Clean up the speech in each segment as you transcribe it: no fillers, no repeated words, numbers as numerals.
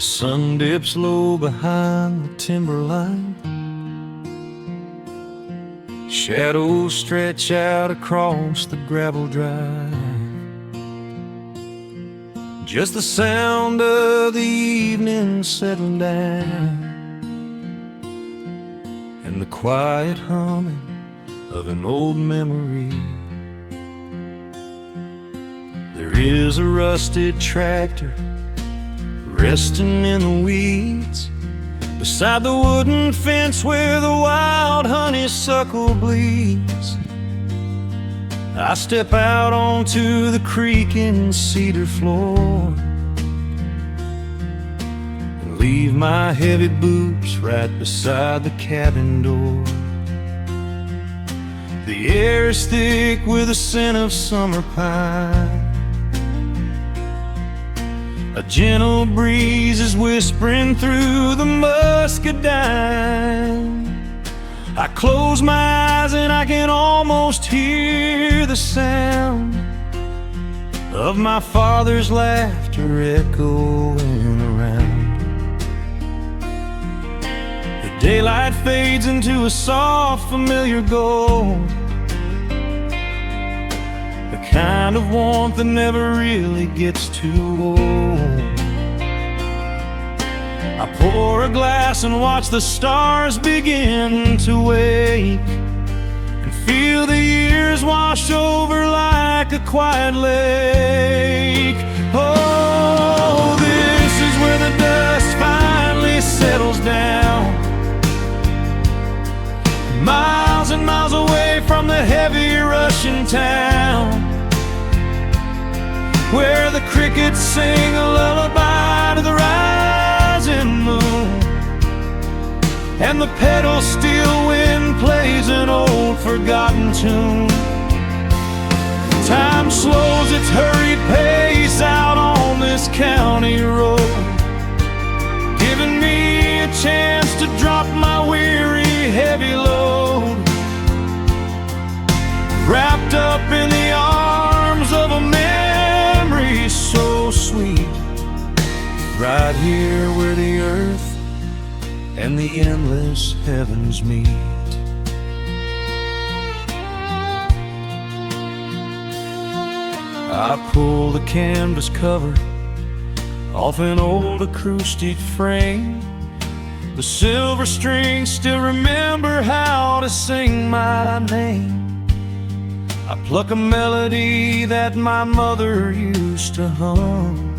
sun dips low behind the timberline. Shadows stretch out across the gravel drive. Just the sound of the evening settling down, and the quiet humming of an old memory. There is a rusted tractor resting in the weeds beside the wooden fence where the wild honeysuckle bleeds. I step out onto the creaking cedar floor and leave my heavy boots right beside the cabin door. The air is thick with the scent of summer pine. A gentle breeze is whispering through the muscadine. I close my eyes and I can almost hear the sound of my father's laughter echoing around. The daylight fades into a soft, familiar gold, the kind of warmth that never really gets too old. I pour a glass and watch the stars begin to wake, and feel the years wash over like a quiet lake. Oh, this is where the dust finally settles down, miles and miles away from the heavy Russian town, where the crickets sing a lullaby to the rising moon, and the pedal steel wind plays an old forgotten tune. Time slows its hurried pace out on this county road, giving me a chance to drop my weary heavy load, wrapped up in the arms of a memory so sweet, right here where the earth and the endless heavens meet. I pull the canvas cover off an old acoustic frame. The silver strings still remember how to sing my name. I pluck a melody that my mother used to hum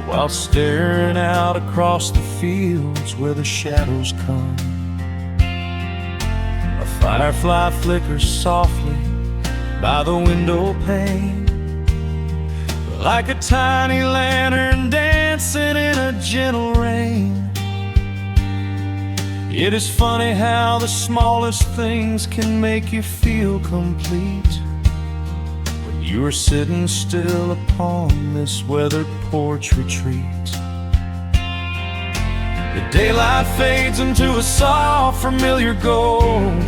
while staring out across the fields where the shadows come. A firefly flickers softly by the window pane, like a tiny lantern dancing in a gentle rain. It is funny how the smallest things can make you feel complete when you are sitting still upon this weathered porch retreat. The daylight fades into a soft, familiar gold,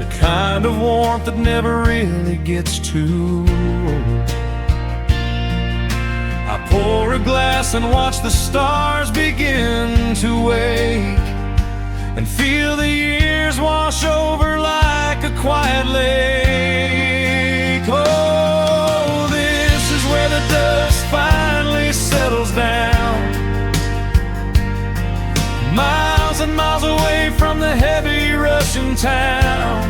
the kind of warmth that never really gets too old. I pour a glass and watch the stars begin to wake, and feel the years wash over like a quiet lake. Oh, this is where the dust finally settles down, miles and miles away from the heavy Russian town,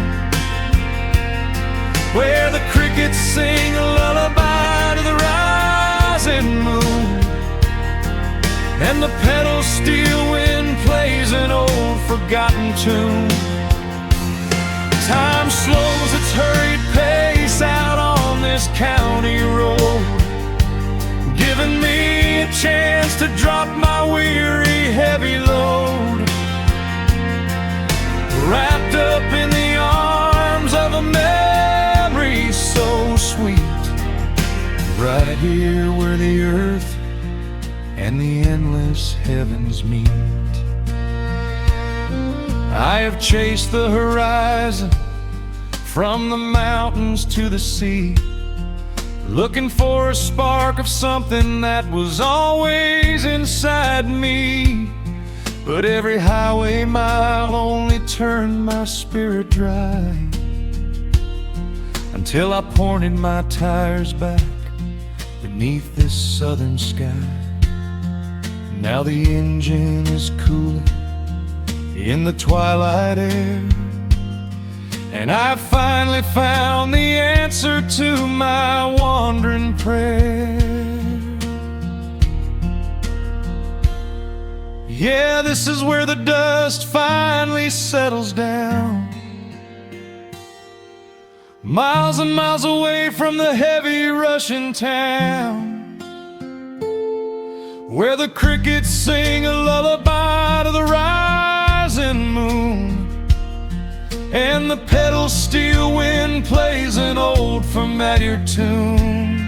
where the crickets sing a lullaby to the rising moon, and the pedal steel wind plays an old forgotten tune. Time slows its hurried pace out on this county road, giving me a chance to drop my weary heavy load, wrapped up in the arms of a memory so sweet, right here where the earth and the endless heavens meet. I have chased the horizon from the mountains to the sea, looking for a spark of something that was always inside me. But every highway mile only turned my spirit dry, until I pointed my tires back beneath this southern sky. Now the engine is cooling in the twilight air, and I finally found the answer to my wandering prayer. Yeah, this is where the dust finally settles down, miles and miles away from the heavy Russian town, where the crickets sing a lullaby to the rising moon, and the pedal steel wind plays an old familiar tune.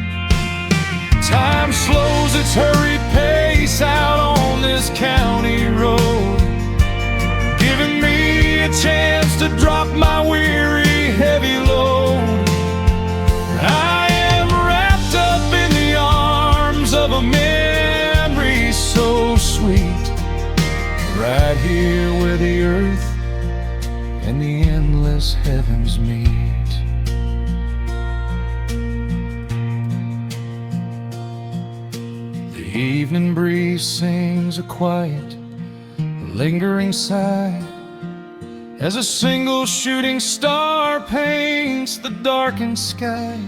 Time slows its hurried pace out on this county road, giving me a chance to drop my weary, heavy load. I am wrapped up in the arms of a memory so sweet, right here where the earth and the endless heavens meet. The evening breeze sings a quiet, lingering sigh, as a single shooting star paints the darkened sky.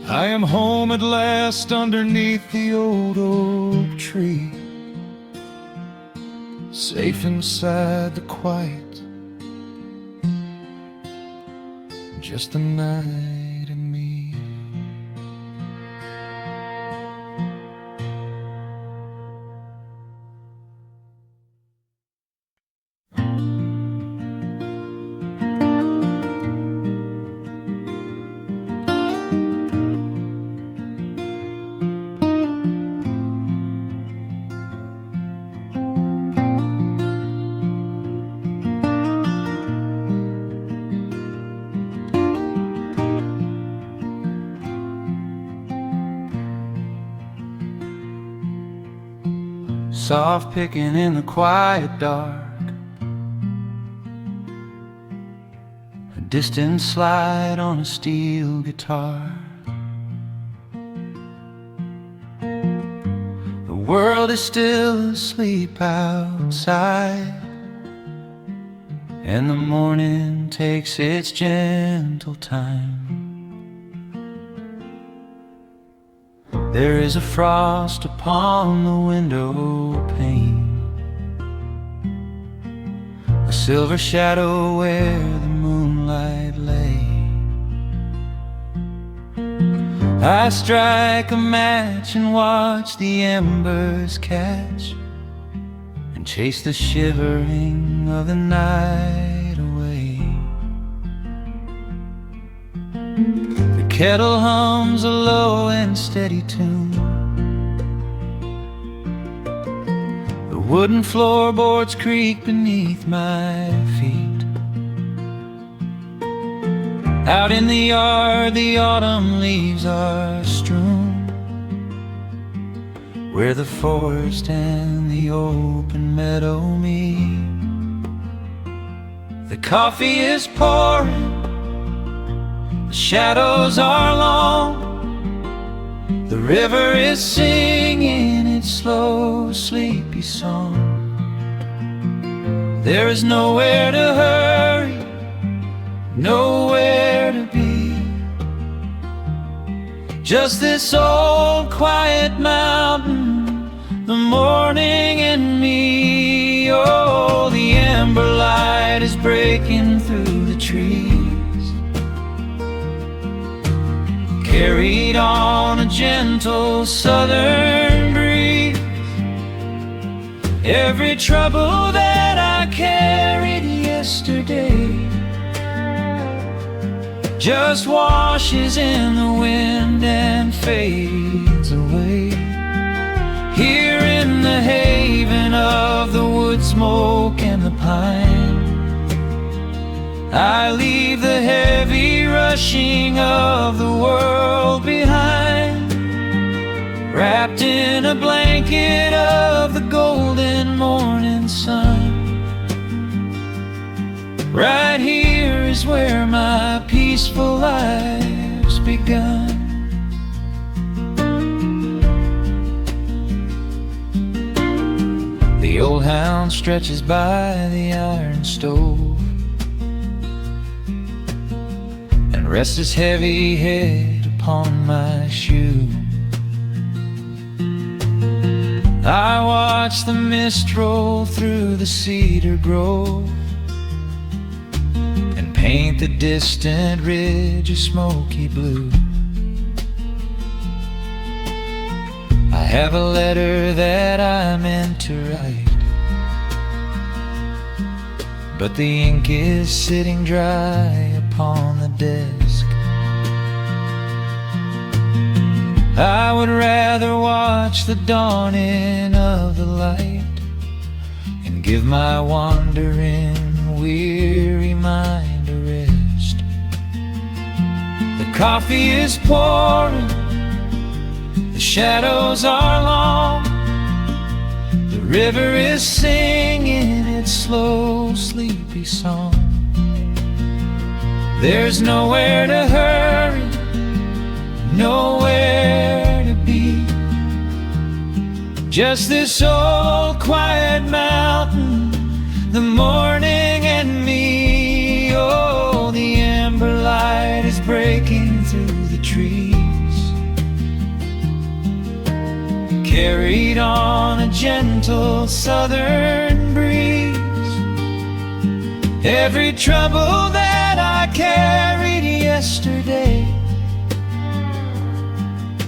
I am home at last underneath the old oak tree, safe inside the quiet, just the night and me. Soft picking in the quiet dark, a distant slide on a steel guitar. The world is still asleep outside, and the morning takes its gentle time. There is a frost upon the window pane, a silver shadow where the moonlight lay. I strike a match and watch the embers catch, and chase the shivering of the night away. The kettle hums a low and steady tune, the wooden floorboards creak beneath my feet. Out in the yard the autumn leaves are strewn, where the forest and the open meadow meet. The coffee is pouring, the shadows are long, the river is singing its slow, sleepy song. There is nowhere to hurry, nowhere to be, just this old quiet mountain, the morning and me. Oh, the amber light is breaking through the trees, carried on a gentle southern breeze. Every trouble that I carried yesterday just washes in the wind and fades away. Here in the haven of the wood smoke and the pine, I leave the heavy rushing of the world behind, wrapped in a blanket of the golden morning sun. Right here is where my peaceful life's begun. The old hound stretches by the iron stove and rests his heavy head upon my shoe. I watch the mist roll through the cedar grove and paint the distant ridge a smoky blue. I have a letter that I meant to write, but the ink is sitting dry upon the desk. I would rather watch the dawning of the light and give my wandering, weary mind a rest. The coffee is pouring, the shadows are long, the river is singing its slow, sleepy song. There's nowhere to hurry, nowhere to be, just this old quiet mountain, the morning and me. Oh, the amber light is breaking through the trees, carried on a gentle southern breeze. Every trouble that I carried yesterday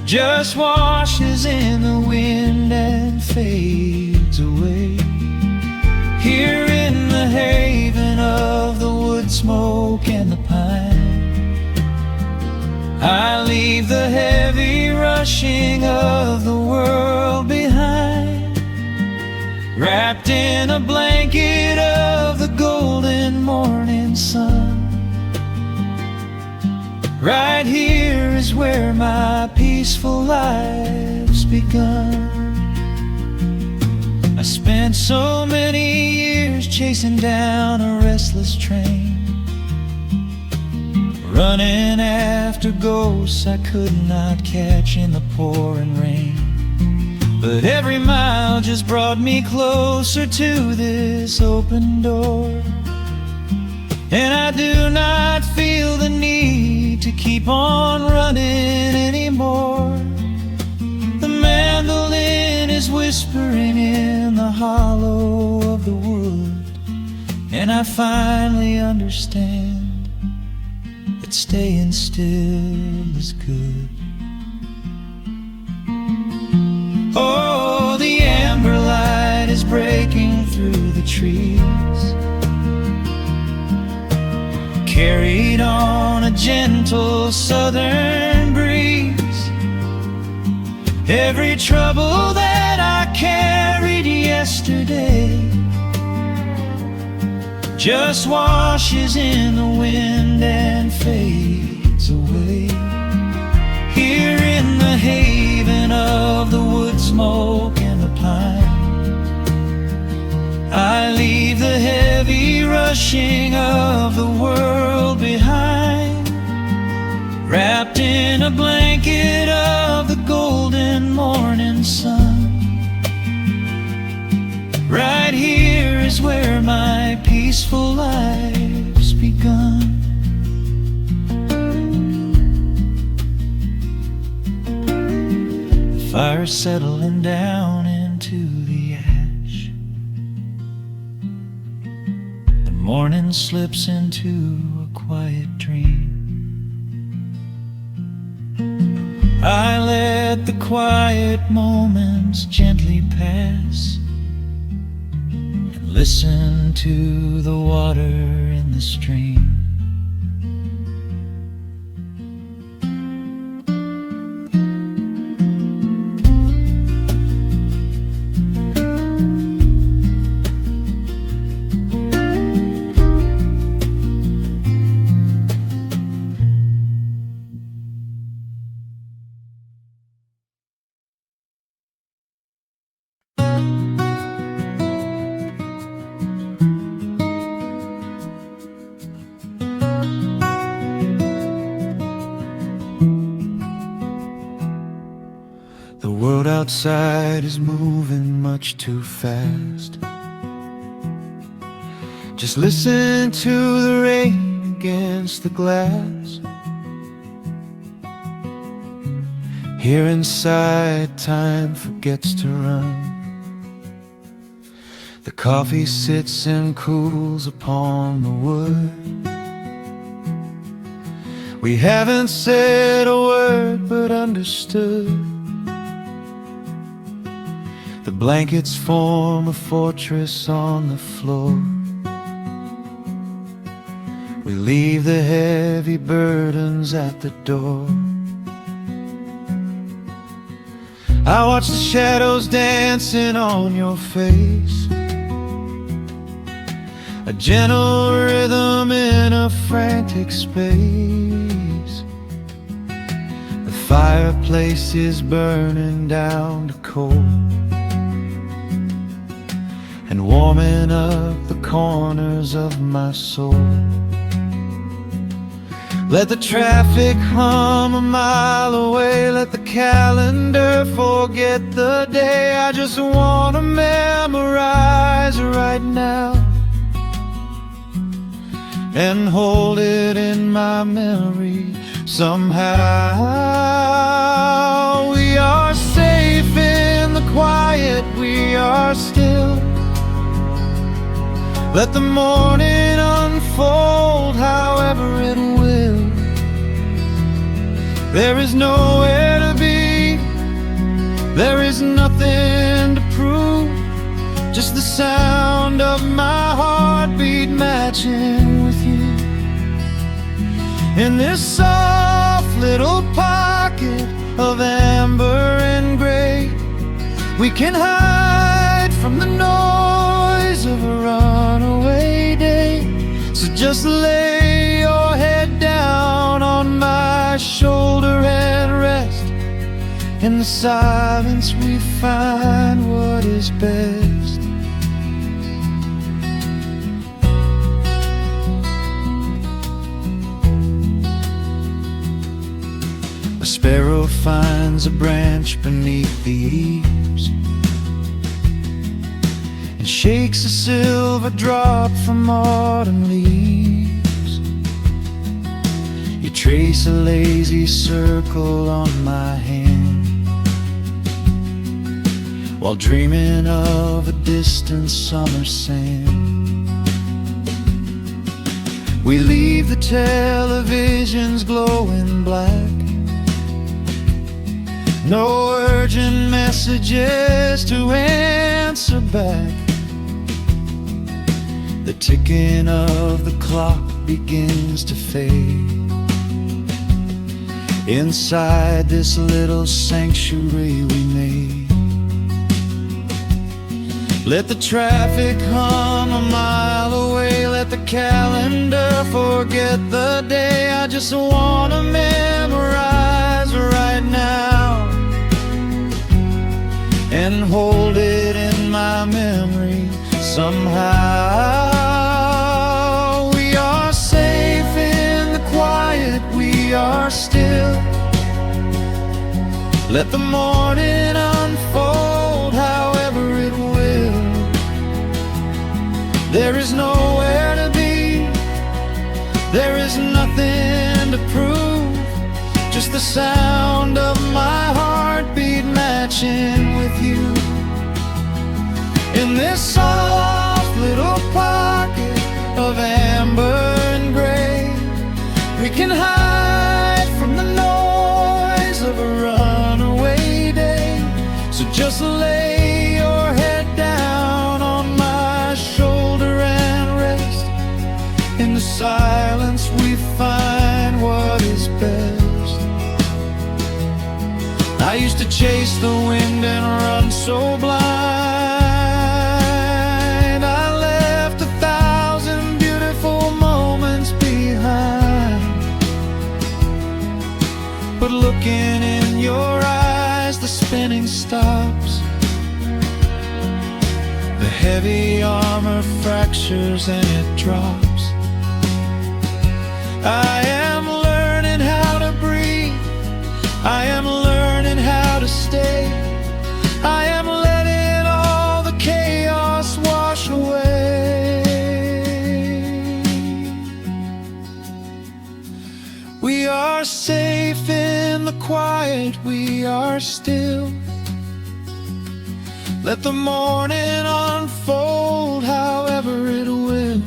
just washes in the wind and fades away. Here in the haven of the wood smoke and the pine, I leave the heavy rushing of the world behind, wrapped in a blanket of the golden morning sun. Right here is where my peaceful life's begun. I spent so many years chasing down a restless train, running after ghosts I could not catch in the pouring rain. But every mile just brought me closer to this open door, and I do not feel the need to keep on running anymore. The mandolin is whispering in the hollow of the wood, and I finally understand that staying still is good. Oh, the amber light is breaking through the trees, carried on a gentle southern breeze. Every trouble that I carried yesterday just washes in the wind and fades away. Here in the haven of the wood smoke and the pine, I leave the heavy rushing of the world behind, wrapped in a blanket of the golden morning sun. Right here is where my peaceful life's begun. The fire's settling down into the ash, the morning slips into a quiet dream. I let the quiet moments gently pass and listen to the water in the stream. outside is moving much too fast. Just listen to the rain against the glass. Here inside, time forgets to run. The coffee sits and cools upon the wood. We haven't said a word but understood. The blankets form a fortress on the floor. We leave the heavy burdens at the door. I watch the shadows dancing on your face, a gentle rhythm in a frantic space. The fireplace is burning down to coal and warming up the corners of my soul. Let the traffic hum a mile away, let the calendar forget the day. I just wanna memorize right now and hold it in my memory somehow. We are safe in the quiet, we are still. Let the morning unfold however it will. There is nowhere to be, there is nothing to prove, just the sound of my heartbeat matching with you. In this soft little pocket of amber and gray, we can hide from the noise of a runaway day. So just lay your head down on my shoulder and rest. In the silence we find what is best. A sparrow finds a branch beneath the eaves and shakes a silver drop from autumn leaves. You trace a lazy circle on my hand while dreaming of a distant summer sand. We leave the televisions glowing black, no urgent messages to answer back. The ticking of the clock begins to fade inside this little sanctuary we made. Let the traffic hum a mile away, let the calendar forget the day. I just wanna memorize right now and hold it in my memory somehow. We are safe in the quiet, we are still. Let the morning unfold however it will. There is nowhere to be, there is nothing to prove, just the sound of my heartbeat matching with you. In this soft little pocket of amber and gray, we can hide from the noise of a runaway day. So just lay your head down on my shoulder and rest. In the silence we find what is best. I used to chase the wind and run so blind. I left 1,000 beautiful moments behind. But looking in your eyes, the spinning stops. The heavy armor fractures and it drops. I am learning how to breathe, I am learning how to stay. are still. Let the morning unfold however it will.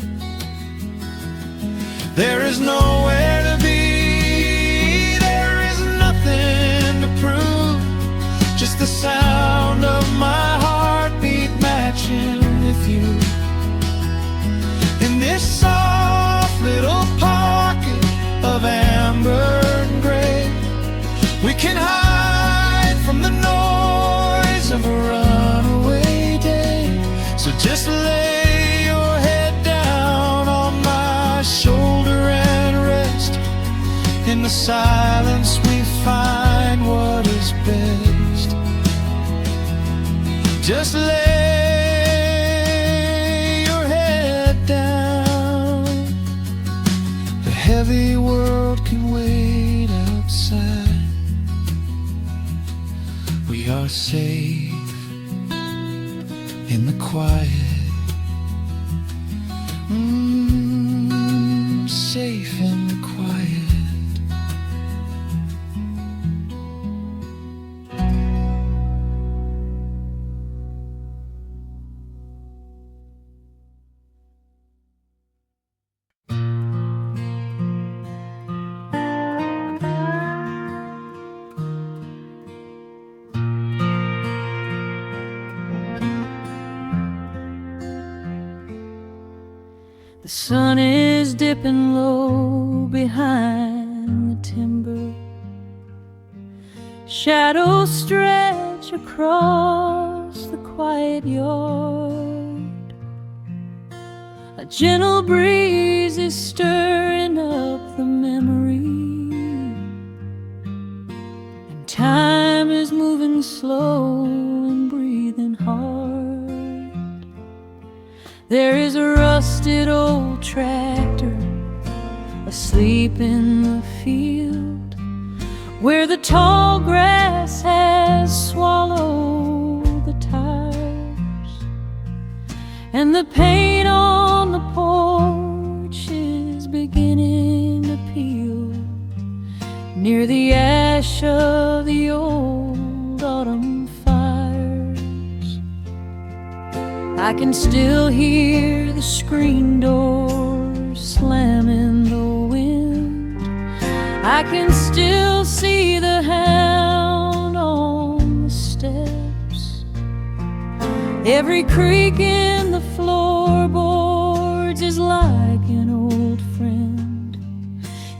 There is nowhere to be, there is nothing to prove, just the sound of my heartbeat matching with you. In this soft little pocket of amber and gray, we can hide from the noise of a runaway day. So just lay your head down on my shoulder and rest. In the silence we find what is best. Just lay your head down. The heavy world can wait outside. We are safe in the quiet. Safe in the quiet. The sun is dipping low behind the timber. Shadows stretch across the quiet yard. A gentle breeze is stirring up the memory, and time is moving slow and breathing hard. There is a rusted old tractor asleep in the field, where the tall grass has swallowed the tires, and the paint on the porch is beginning to peel near the ash of the old autumn fires. I can still hear the screen door slam in the wind. I can still see the hound on the steps. Every creak in the floorboards is like an old friend,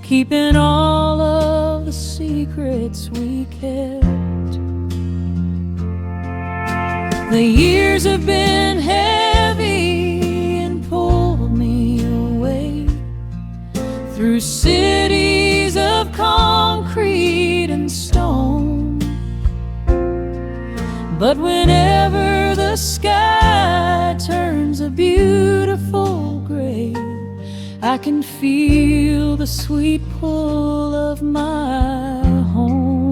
keeping all of the secrets we kept. The years have been heavy and pulled me away through cities of concrete and stone. But whenever the sky turns a beautiful gray, I can feel the sweet pull of my home.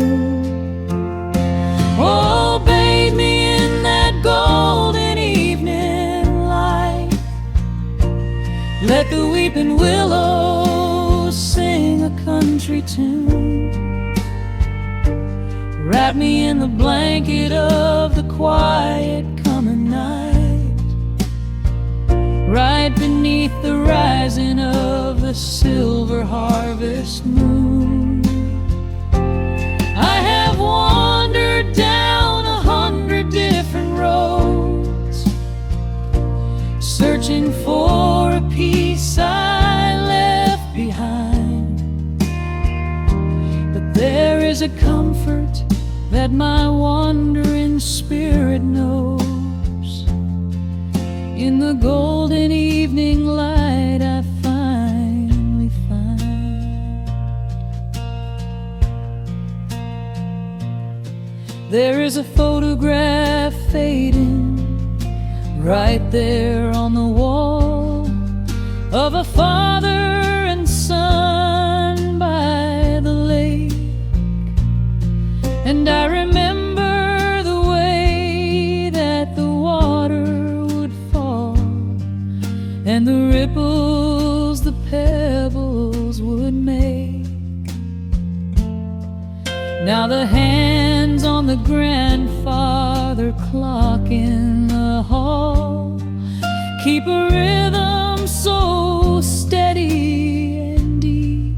Oh, bathe me in that golden evening light. Let the weeping willows sing a country tune. Wrap me in the blanket of the quiet coming night, right beneath the rising of the silver harvest moon. I have wandered down 100 different roads, searching for a piece I left behind. But there is a comfort that my wandering spirit knows. In the golden evening light I finally find. There is a photograph fading right there on the wall, of a father and son by the lake. And I remember the way that the water would fall, and the ripples the pebbles would make. Now the hands on on the grandfather clock in the hall keep a rhythm so steady and deep.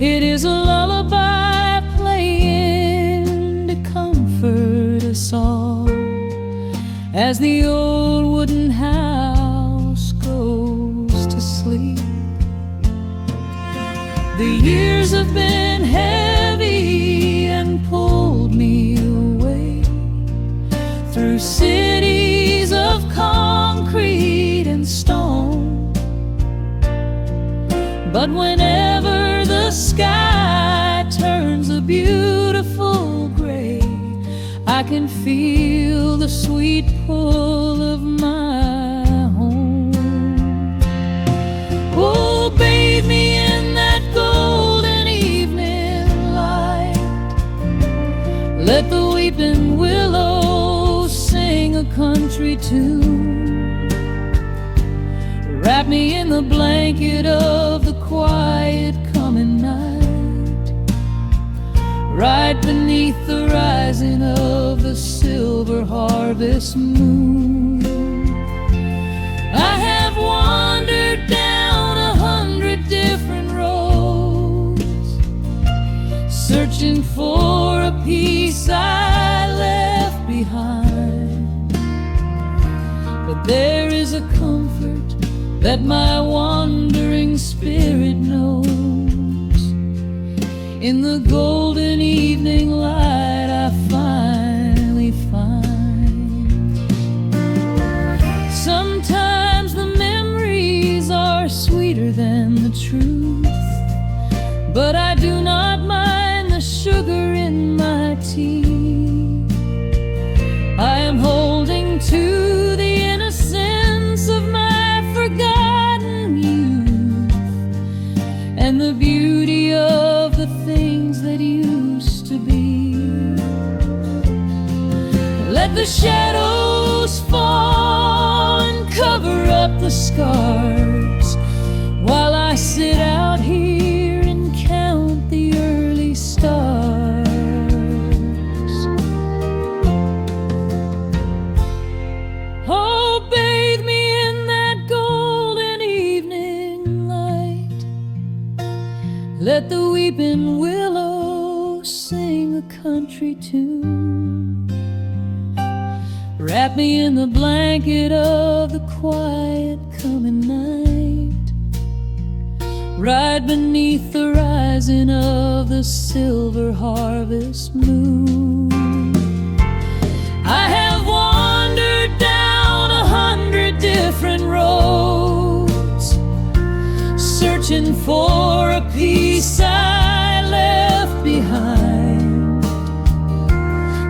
It is a lullaby playing to comfort us all as the old wooden house goes to sleep. The years have been heavy and pulled me away through cities of concrete and stone. But whenever the sky turns a beautiful gray, I can feel the sweet pull of my home. Oh, bathe me in that golden evening light. Let the weeping willow sing a country tune. Wrap me in the blanket of the quiet coming night, right beneath the rising of the silver harvest moon. I have wandered down 100 different roads, searching for a piece I left behind. But there is a comfort that my wandering spirit knows. In the golden evening light I finally find. Sometimes the memories are sweeter than the truth, but I do not mind the sugar in my tea. I am holding to the innocence of my forgotten youth and the beauty of the things that used to be. Let the shadows fall and cover up the scars while I sit out here and count the early stars. Oh, bathe me in that golden evening light. Let the weeping willow sing a country tune. Wrap me in the blanket of the quiet coming night, right beneath the rising of the silver harvest moon. I have wandered down 100 different roads, searching for a piece I left behind.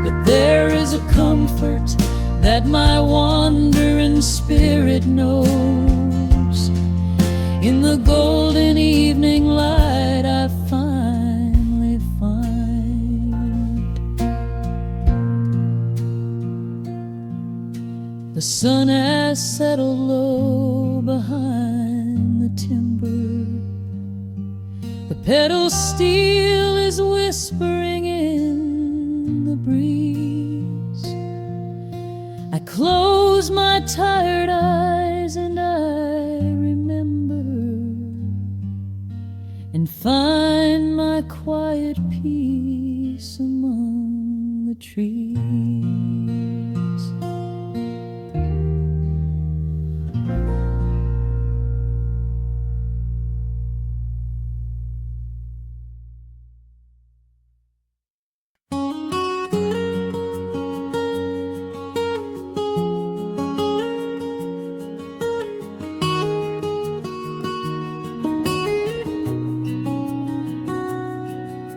But there is a comfort that my wandering spirit knows. In the golden evening light I finally find. The sun has settled low behind the timber. The pedal steel is whispering in the breeze. I close my tired eyes and I remember and find my quiet peace among the trees.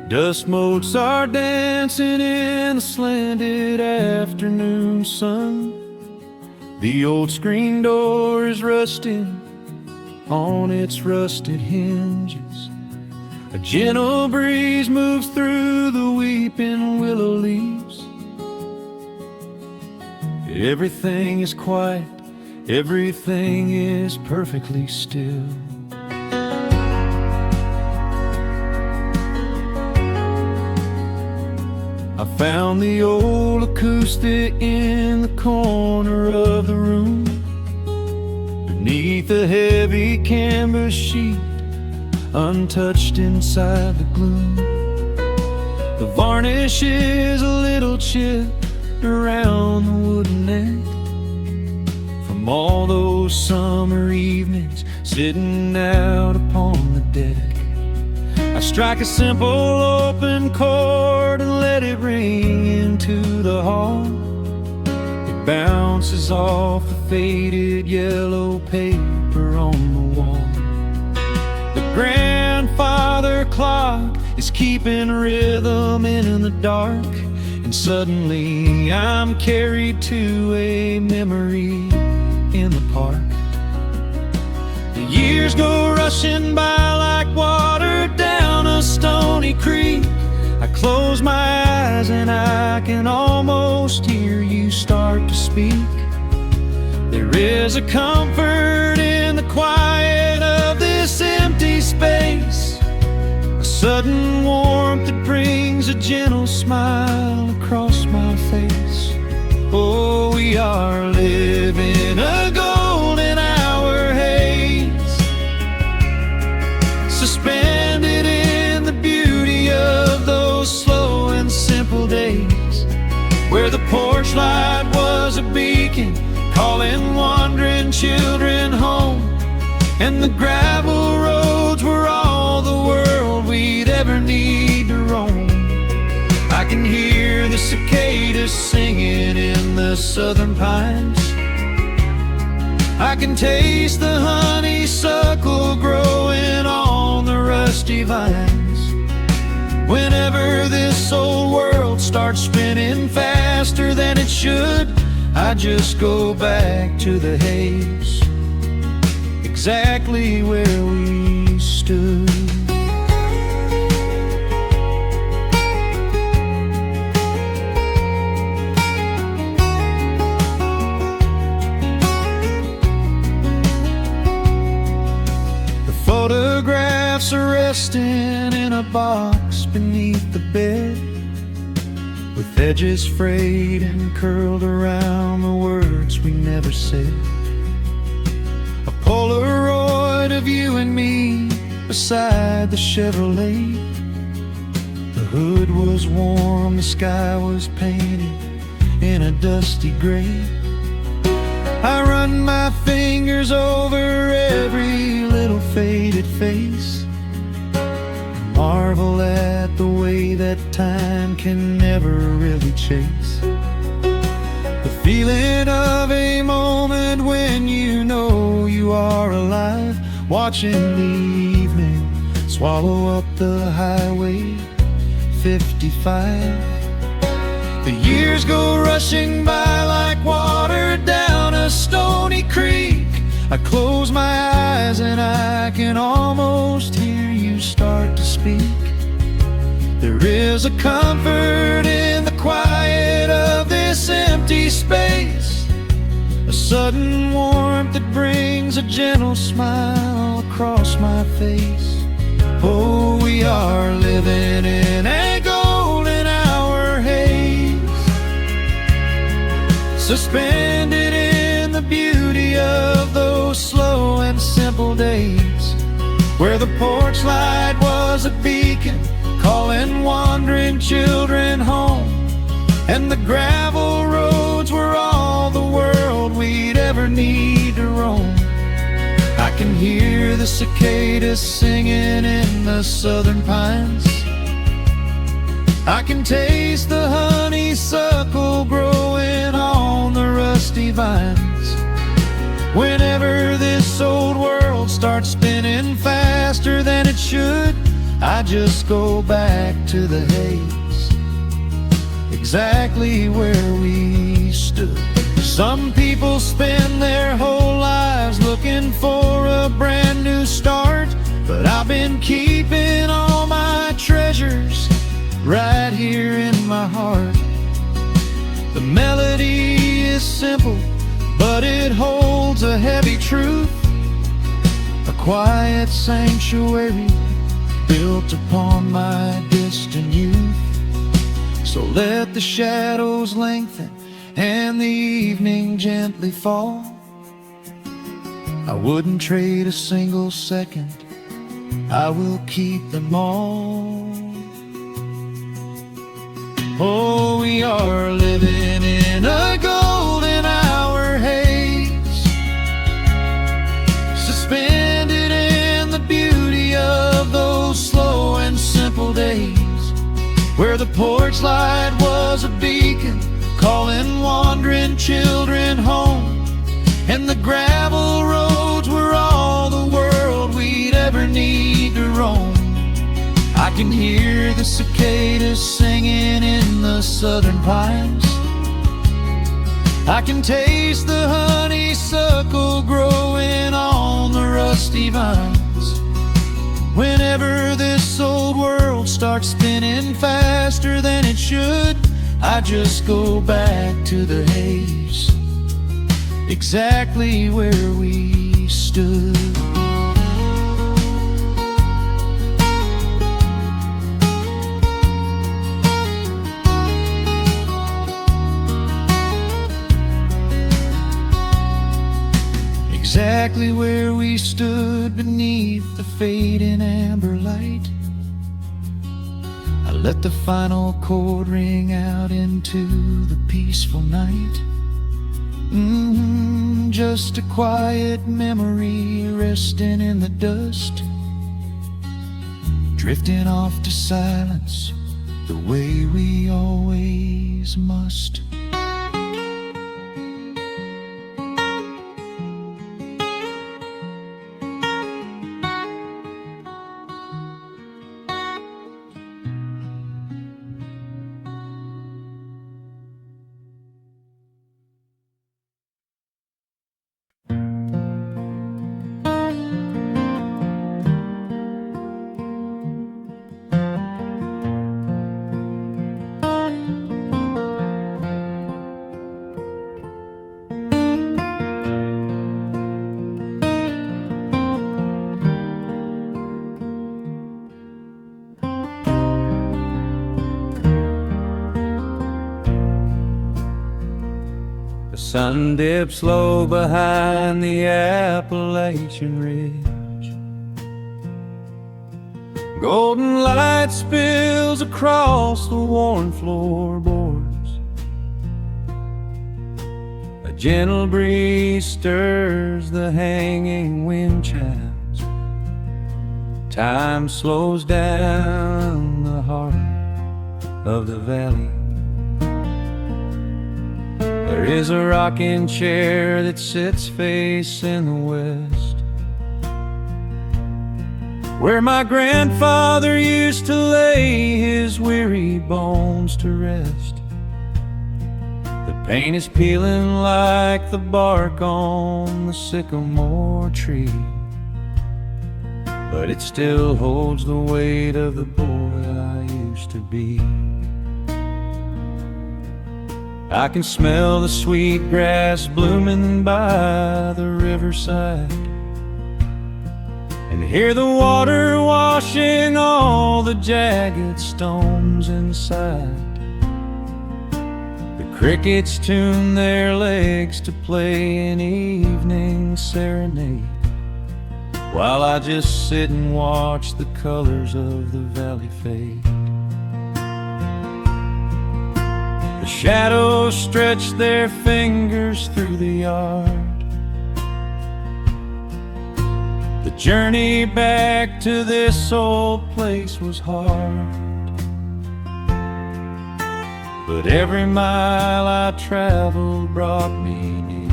Dust motes are dancing in the slanted afternoon sun. The old screen door is rusting on its rusted hinges. A gentle breeze moves through the weeping willow leaves. Everything is quiet, everything is perfectly still. found the old acoustic in the corner of the room, beneath a heavy canvas sheet, untouched inside the gloom. The varnish is a little chipped around the wooden neck from all those summer evenings sitting out upon the deck. I strike a simple open chord and let it ring into the hall. It bounces off the faded yellow paper on the wall. The grandfather clock is keeping rhythm in the dark, and suddenly I'm carried to a memory in the park. The years go rushing by like water down a stony creek. I close my eyes and I can almost hear you start to speak. There is a comfort in the quiet of this empty space, a sudden warmth that brings a gentle smile across my face. Oh, we are living a golden hour haze, suspended in the beauty of those slow and simple days, where the porch light was a beacon calling wandering children home, and the gravel roads were all the world we'd ever need to roam. I can hear the cicadas singing in the southern pines. I can taste the honeysuckle growing on the rusty vines. Whenever this old world starts spinning faster than it should, I just go back to the haze, exactly where we stood. Photographs are resting in a box beneath the bed, with edges frayed and curled around the words we never said. A Polaroid of you and me beside the Chevrolet. The hood was warm, the sky was painted in a dusty gray. I run my fingers over every little faded face, marvel at the way that time can never really chase the feeling of a moment when you know you are alive, watching the evening swallow up the highway 55. The years go rushing by like water down a stony creek. I close my eyes and I can almost hear you start to speak. There is a comfort in the quiet of this empty space, a sudden warmth that brings a gentle smile across my face. Oh, we are living in a golden hour haze, suspended in the beauty of those slow and simple days, where the porch light was a beacon calling wandering children home, and the gravel roads were all the world we'd ever need to roam. I can hear the cicadas singing in the southern pines. I can taste the honeysuckle growing on the rusty vines. Whenever this old world starts spinning faster than it should, I just go back to the haze, exactly where we stood. Some people spend their whole lives looking for a brand new start, but I've been keeping all my treasures right here in my heart. The melody is simple, but it holds a heavy truth, a quiet sanctuary built upon my distant youth. So So let the shadows lengthen and the evening gently fall. I wouldn't trade a single second, I will keep them all. Oh, we are living in a golden hour haze, suspended in the beauty of those slow and simple days, where the porch light was a beacon calling wandering children home, and the gravel roads were all the world we'd ever need to roam. I can hear the cicadas singing in the southern pines, I can taste the honeysuckle growing on the rusty vines. Whenever this old world starts spinning faster than it should, I just go back to the haze, exactly where we stood. Exactly where we stood beneath the fading amber light. I let the final chord ring out into the peaceful night. Just a quiet memory resting in the dust, drifting off to silence the way we always must. The sun dips low behind the Appalachian Ridge. Golden light spills across the worn floorboards. A gentle breeze stirs the hanging wind chimes. Time slows down the heart of the valley. There is a rocking chair that sits facing the west, where my grandfather used to lay his weary bones to rest. The paint is peeling like the bark on the sycamore tree, but it still holds the weight of the boy I used to be. I can smell the sweet grass blooming by the riverside, and hear the water washing all the jagged stones inside. The crickets tune their legs to play an evening serenade, while I just sit and watch the colors of the valley fade. The shadows stretch their fingers through the yard. The journey back to this old place was hard, but every mile I traveled brought me near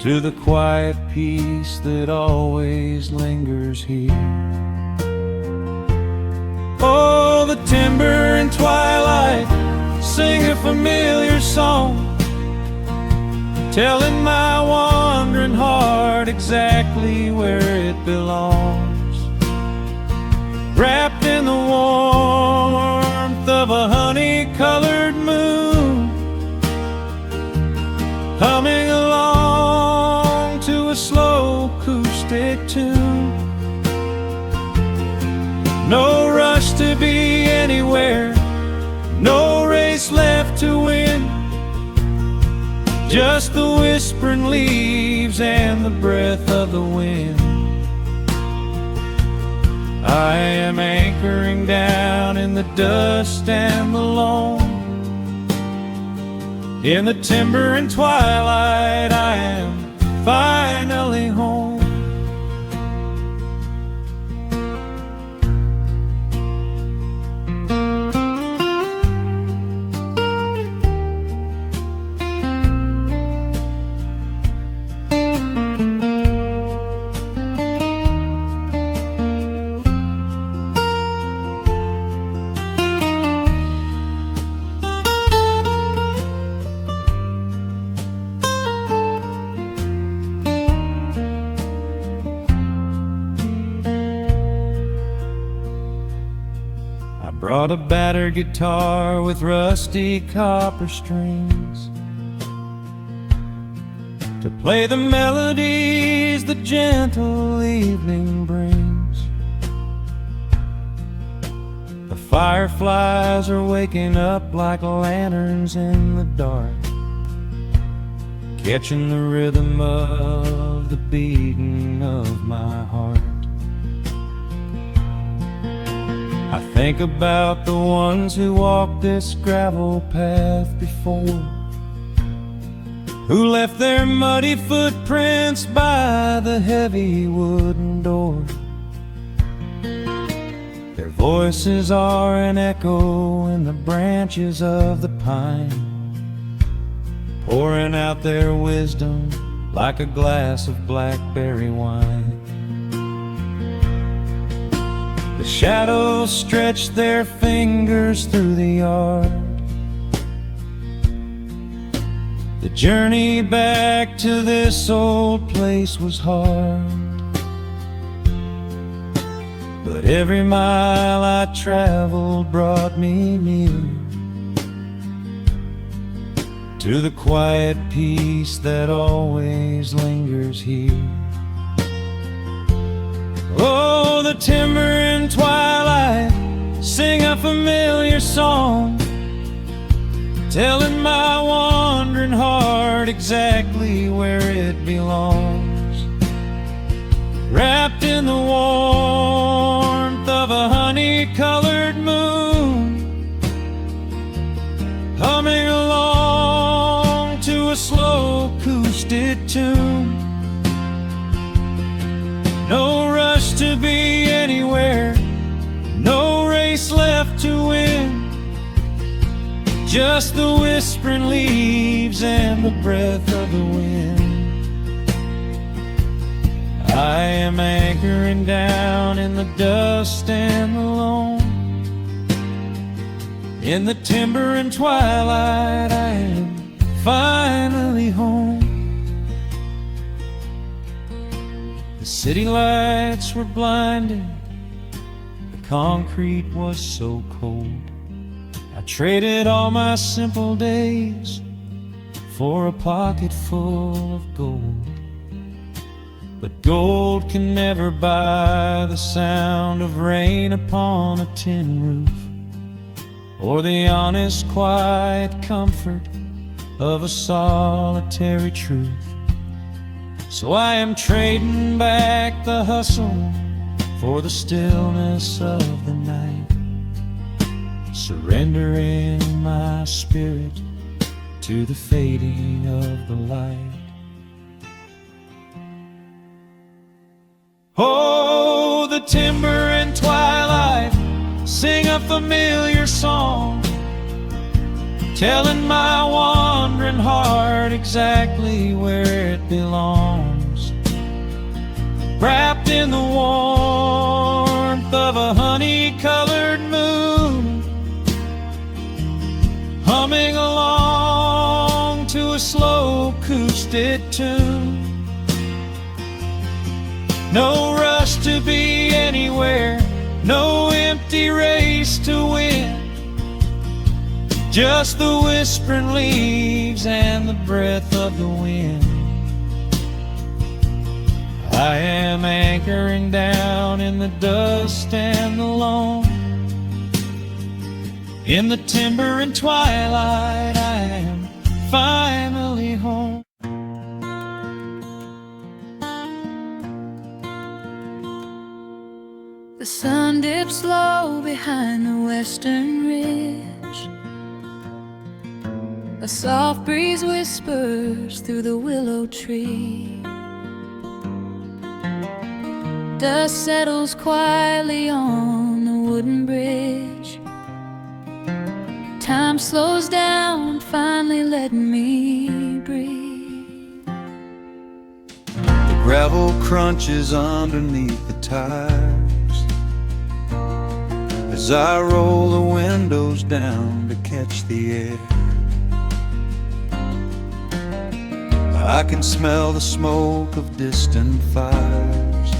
to the quiet peace that always lingers here. Oh, the timber and twilight sing a familiar song, telling my wandering heart exactly where it belongs. Wrapped in the warmth of a honey-colored moon, humming along to a slow acoustic tune. No rush to be anywhere, no race left to win. Just the whispering leaves and the breath of the wind. I am anchoring down in the dust and the loam. In the timber and twilight, I am finally home. Brought a battered guitar with rusty copper strings to play the melodies the gentle evening brings. The fireflies are waking up like lanterns in the dark, catching the rhythm of the beating of my heart. I think about the ones who walked this gravel path before, who left their muddy footprints by the heavy wooden door. Their voices are an echo in the branches of the pine, pouring out their wisdom like a glass of blackberry wine. The shadows stretch their fingers through the yard. The journey back to this old place was hard, but every mile I traveled brought me near to the quiet peace that always lingers here. Oh, the timber and twilight sing a familiar song, telling my wandering heart exactly where it belongs. Wrapped in the warmth of a honey-colored moon, humming along to a slow acoustic tune. No rush to be anywhere, no race left to win. Just the whispering leaves and the breath of the wind. I am anchoring down in the dust and the loam. In the timber and twilight, I am finally home. The city lights were blinding, the concrete was so cold. I traded all my simple days for a pocket full of gold. But gold can never buy the sound of rain upon a tin roof, or the honest, quiet comfort of a solitary truth. So I am trading back the hustle for the stillness of the night, surrendering my spirit to the fading of the light. Oh, the timber and twilight sing a familiar song, telling my wandering heart exactly where it belongs. Wrapped in the warmth of a honey-colored moon, humming along to a slow acoustic tune. No rush to be anywhere, no empty race to win. Just the whispering leaves and the breath of the wind. I am anchoring down in the dust and the loam. In the timber and twilight, I am finally home. The sun dips low behind the western ridge. A soft breeze whispers through the willow tree. Dust settles quietly on the wooden bridge. Time slows down, finally letting me breathe. The gravel crunches underneath the tires as I roll the windows down to catch the air. I can smell the smoke of distant fires,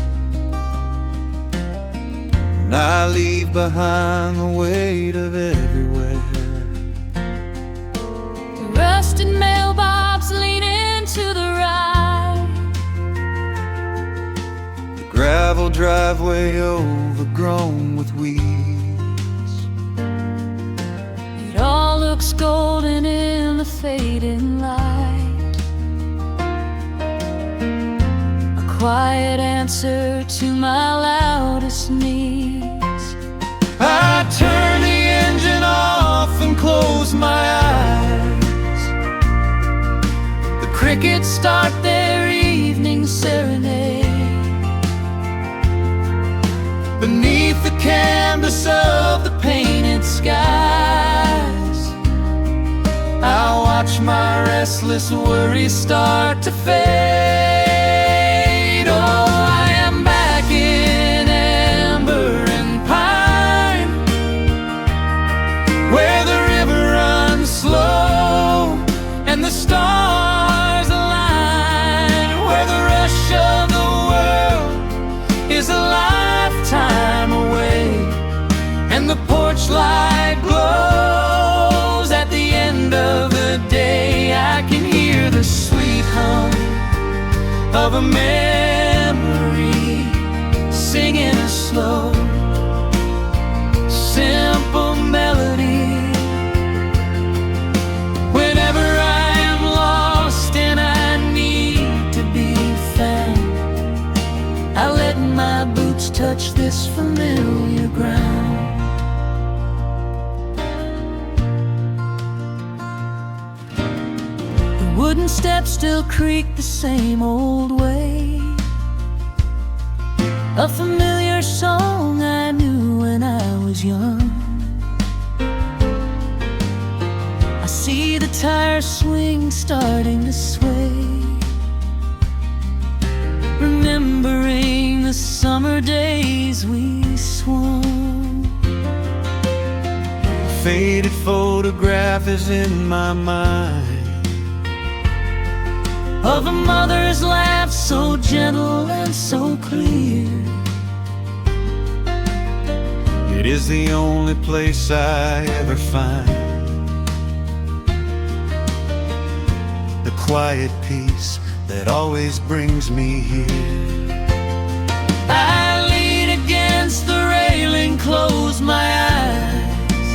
and I leave behind the weight of everywhere. The rusted mailbox leaning to the right. The gravel driveway overgrown with weeds. It all looks golden in the fading light. A quiet answer to my loudest needs. I turn the engine off and close my eyes. The crickets start their evening serenade. Beneath the canvas of the painted skies, I watch my restless worries start to fade. Oh, I am back in amber and pine, where the river runs slow and the stars align, where the rush of the world is a lifetime away, and the porch light glows at the end of the day. I can hear the sweet hum of a memory singing a slow, simple melody. Whenever I am lost and I need to be found, I let my boots touch this familiar ground. The wooden steps still creak the same old way. A familiar song I knew when I was young. I see the tires swing starting to sway, remembering the summer days we swung. A faded photograph is in my mind of a mother's laugh so gentle and so clear. It is the only place I ever find the quiet peace that always brings me here. I lean against the railing, close my eyes.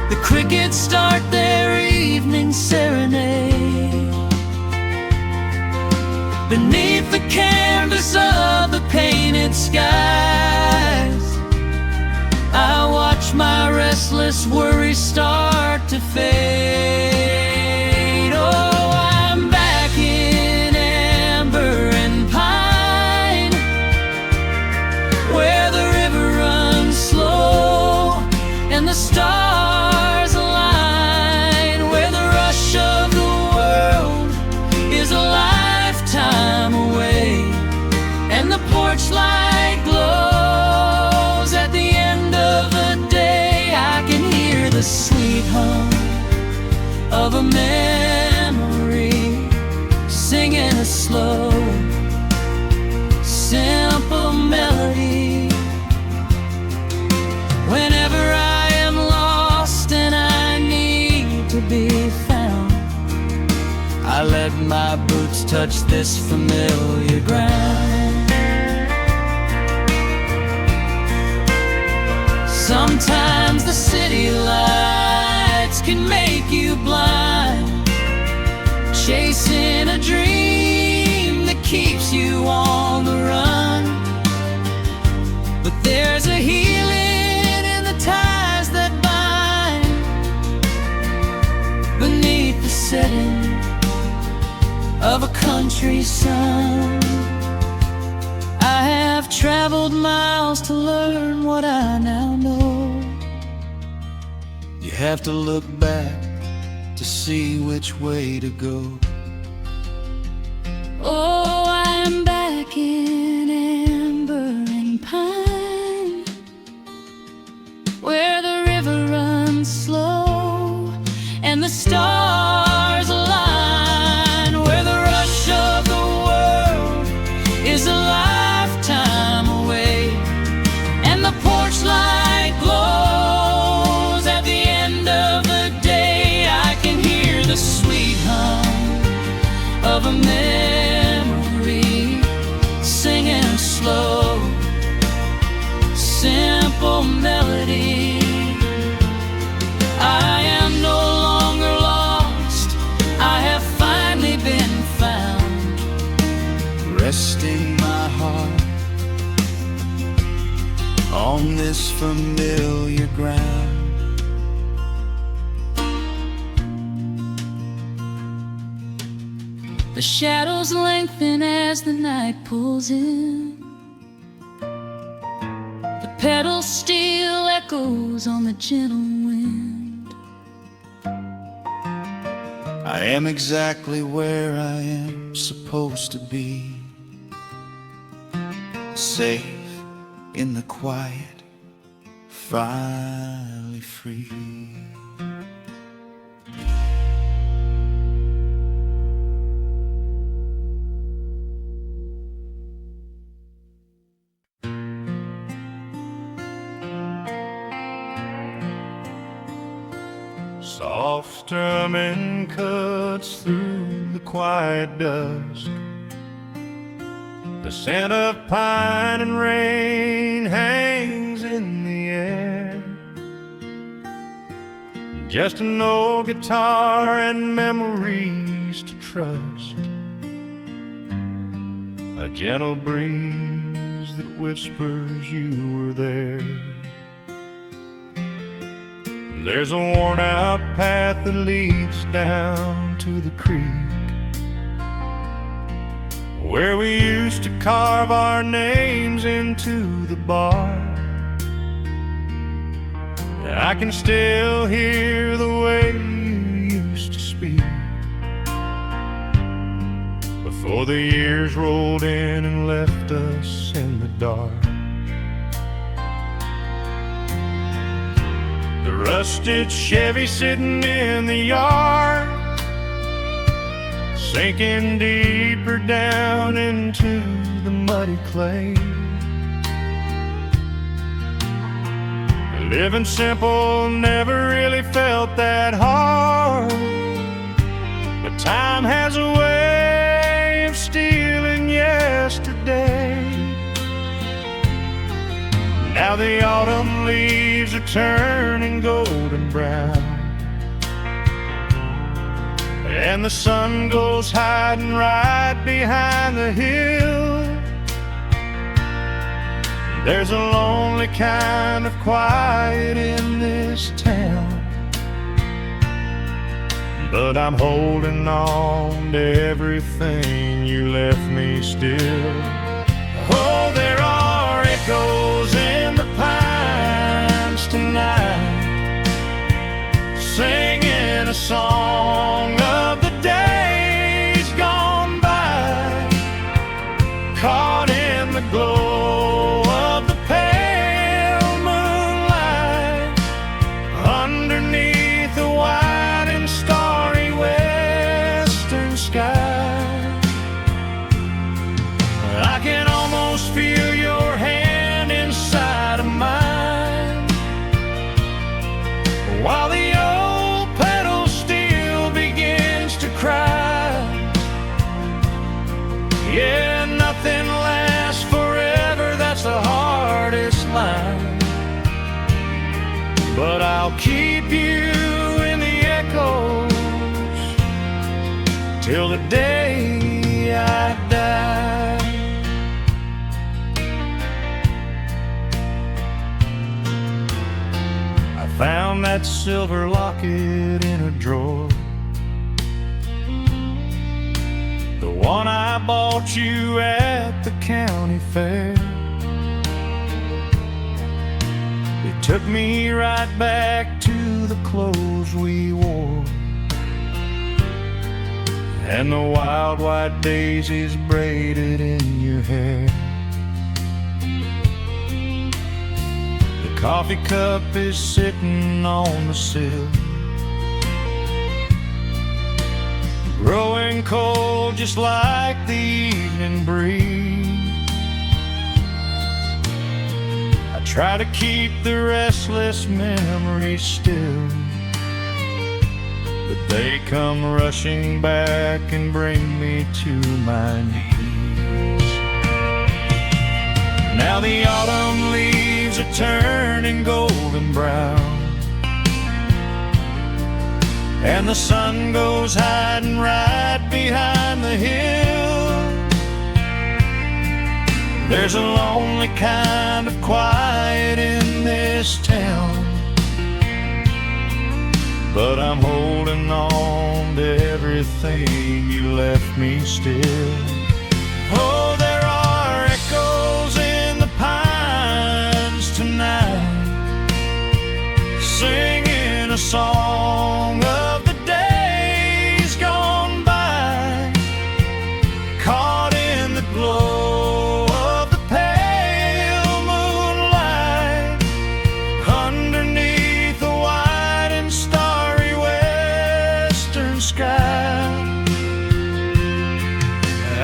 The crickets start their evening serenade. Beneath the canvas of the painted skies, I watch my restless worries start to fade. Oh, I'm back in amber and pine, where the river runs slow and the stars align, where the rush of the world is a lifetime away, and the porch light glows at the end of the day. I can hear the sweet hum of a memory singing a slow, simple melody. Whenever I am lost and I need to be found, I let my boots touch this familiar ground. Sometimes the city lights can make you blind, chasing a dream that keeps you on the run. But there's a healing in the ties that bind beneath the setting of a country sun. I have traveled miles to learn what I now know. You have to look back to see which way to go. Oh, I am back in amber and pine, where the river runs slow and the stars align, where the rush of the world is a lifetime away, and the porch light glows at the end of the day. I can hear the sweet hum of a memory, singing a slow, simple melody. I am no longer lost, I have finally been found, Resting my heart on this familiar ground. The shadows lengthen as the night pulls in. The pedal steel echoes on the gentle wind. I am exactly where I am supposed to be, safe in the quiet, finally free. Soft strumming cuts through the quiet dusk. The scent of pine and rain hangs in the air. Just an old guitar and memories to trust. A gentle breeze that whispers you were there. There's a worn-out path that leads down to the creek, where we used to carve our names into the bark. I can still hear the way you used to speak before the years rolled in and left us in the dark. The rusted Chevy sitting in the yard, sinking deeper down into the muddy clay. Living simple never really felt that hard, but time has a way of stealing yesterday. Now the autumn leaves are turning golden brown, and the sun goes hiding right behind the hill. There's a lonely kind of quiet in this town, but I'm holding on to everything you left me still. Oh, there are echoes in the pines tonight, singing a song of the days gone by, caught in the glow of the pale moonlight, underneath the wide and starry western sky. I can almost feel your hand inside of mine, while the old I'll keep you in the echoes till the day I die. I found that silver locket in a drawer, the one I bought you at the county fair. It took me right back to the clothes we wore and the wild white daisies braided in your hair. The coffee cup is sitting on the sill, growing cold just like the evening breeze. I try to keep the restless memories still, but they come rushing back and bring me to my knees. Now the autumn leaves are turning golden brown, and the sun goes hiding right behind the hill. There's a lonely kind of quiet in this town, but I'm holding on to everything you left me still. Oh, there are echoes in the pines tonight, singing a song of the days gone by, caught in the glow of the pale moonlight, underneath the white and starry western sky.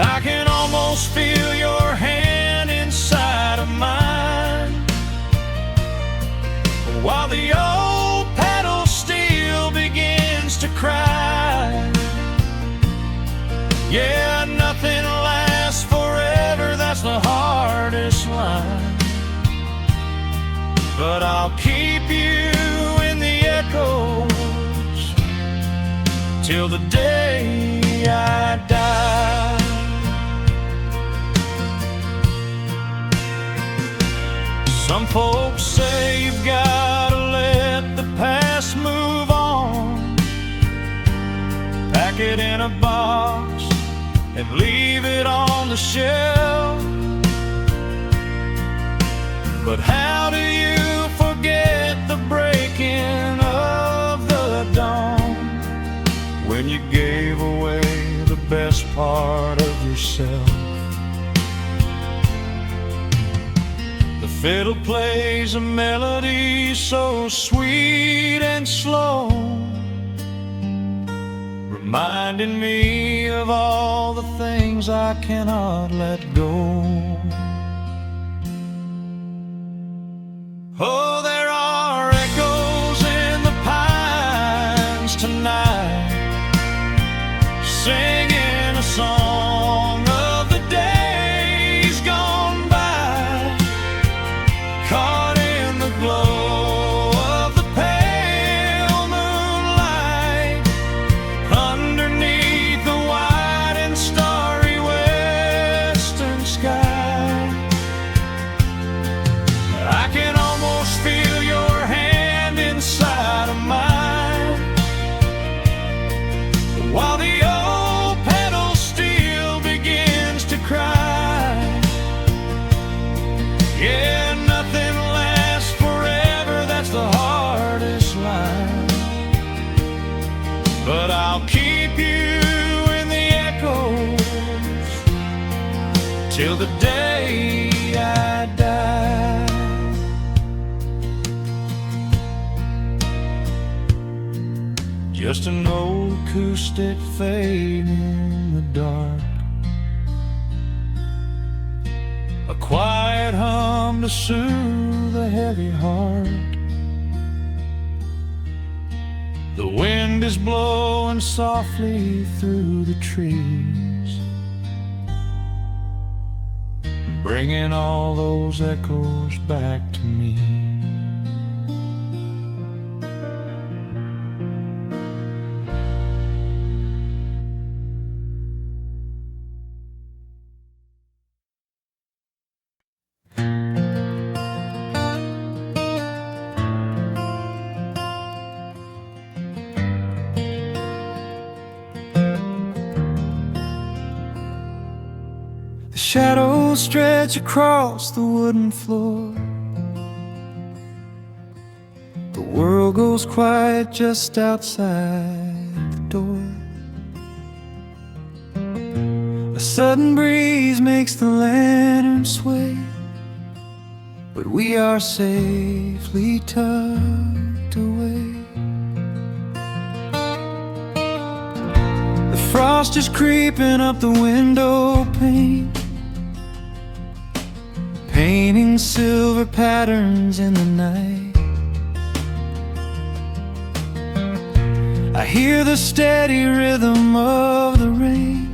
I can almost feel your hand inside of mine, while the old pedal steel begins to cry. Yeah, nothing lasts forever, that's the hardest line, but I'll keep you in the echoes till the day I die. Some folks say you've gotta let the past move on, pack it in a box and leave it on the shelf. But how do you forget the breaking of the dawn, when you gave away the best part of yourself? The fiddle plays a melody so sweet and slow, reminding me of all the things I cannot let go. Oh, there are echoes in the pines tonight, singing a song of the days gone by, caught in the glow of the pale moonlight, underneath the white and starry western sky. I can almost feel your hand inside of mine, while the old pedal steel begins to cry. Yeah, nothing lasts forever, that's the hardest line, but I'll keep you in the echoes till the day I die. Just an old acoustic fade in the dark, a quiet hum to soothe a heavy heart. The wind is blowing softly through the trees, bringing all those echoes back to me. Shadows stretch across the wooden floor. The world goes quiet just outside the door. A sudden breeze makes the lantern sway, but we are safely tucked away. The frost is creeping up the window pane, painting silver patterns in the night. I hear the steady rhythm of the rain,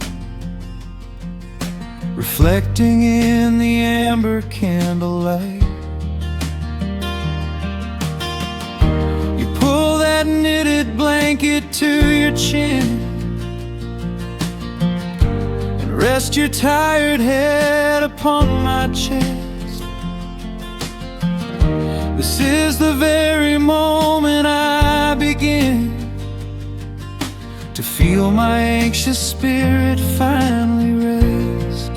reflecting in the amber candlelight. You pull that knitted blanket to your chin and rest your tired head upon my chest. This is the very moment I begin to feel my anxious spirit finally rest.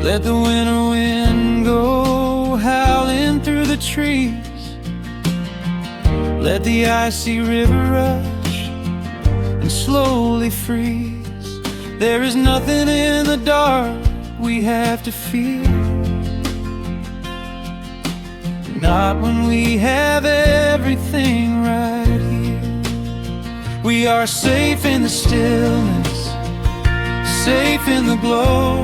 Let the winter wind go howling through the trees. Let the icy river rush and slowly freeze. There is nothing in the dark we have to fear, not when we have everything right here. We are safe in the stillness, safe in the glow,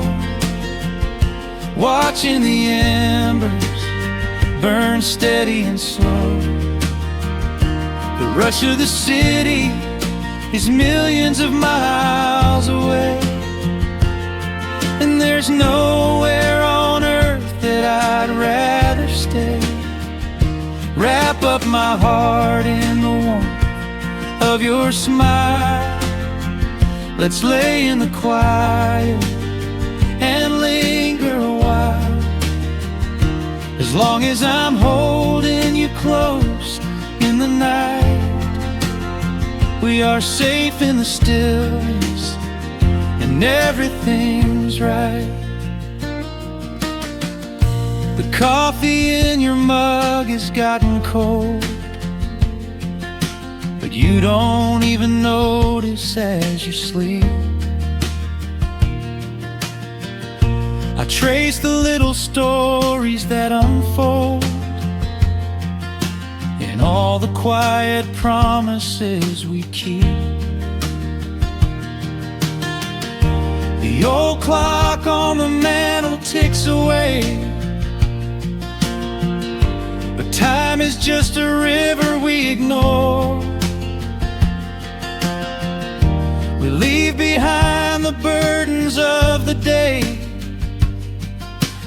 watching the embers burn steady and slow. The rush of the city is millions of miles away, and there's nowhere on earth that I'd rather stay. Wrap up my heart in the warmth of your smile. Let's lay in the quiet and linger a while. As long as I'm holding you close in the night, we are safe in the stillness and everything's right. The coffee in your mug has gotten cold, but you don't even notice as you sleep. I trace the little stories that unfold in all the quiet promises we keep. The old clock on the mantle ticks away, but time is just a river we ignore. We leave behind the burdens of the day,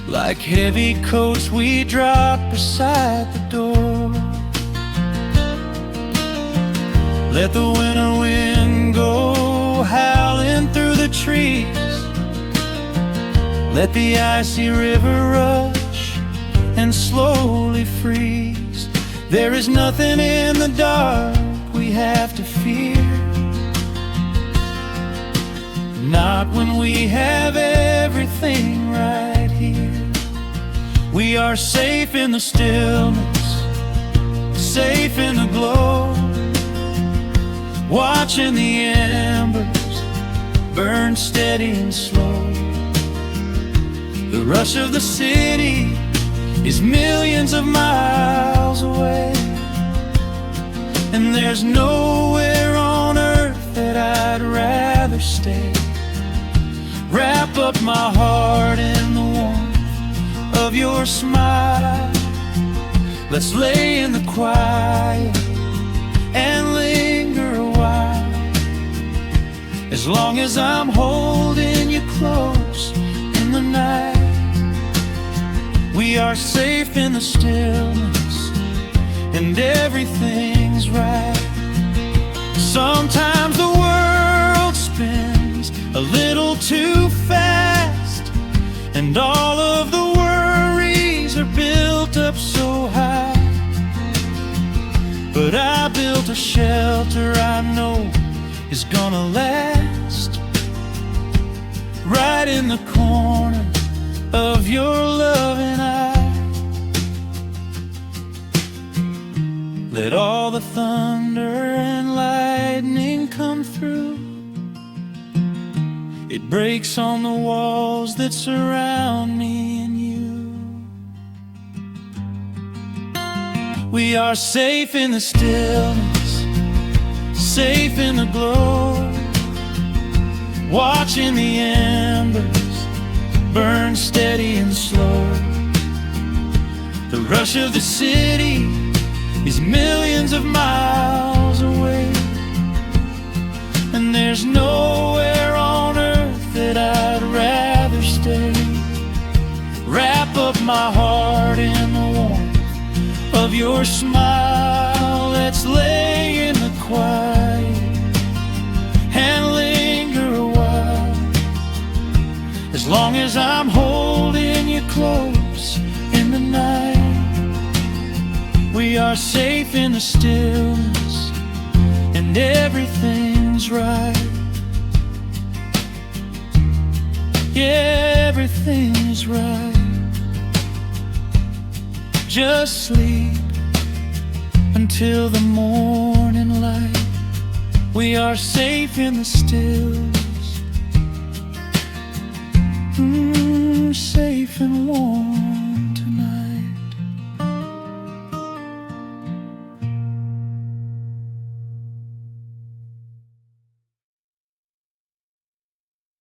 like heavy coats we drop beside the door. Let the winter wind go howling through the trees. Let the icy river rush and slowly freeze. There is nothing in the dark we have to fear, not when we have everything right here. We are safe in the stillness, safe in the glow, watching the embers burn steady and slow. The rush of the city is millions of miles away, and there's nowhere on earth that I'd rather stay. Wrap up my heart in the warmth of your smile. Let's lay in the quiet and linger a while. As long as I'm holding you close in the night, we are safe in the stillness and everything's right. Sometimes the world spins a little too fast, and all of the worries are built up so high. But I built a shelter I know is gonna last. right in the corner of your loving eye. Let all the thunder and lightning come through. It breaks on the walls that surround me and you. We are safe in the stillness, safe in the glow, watching the embers burn steady and slow. The rush of the city is millions of miles away, and there's nowhere on earth that I'd rather stay. Wrap up my heart in the warmth of your smile. Let's lay in the quiet and linger a while. As long as I'm holding you close in the night, we are safe in the stillness, and everything's right. Yeah, everything is right. Just sleep until the morning light. We are safe in the stillness, safe and warm.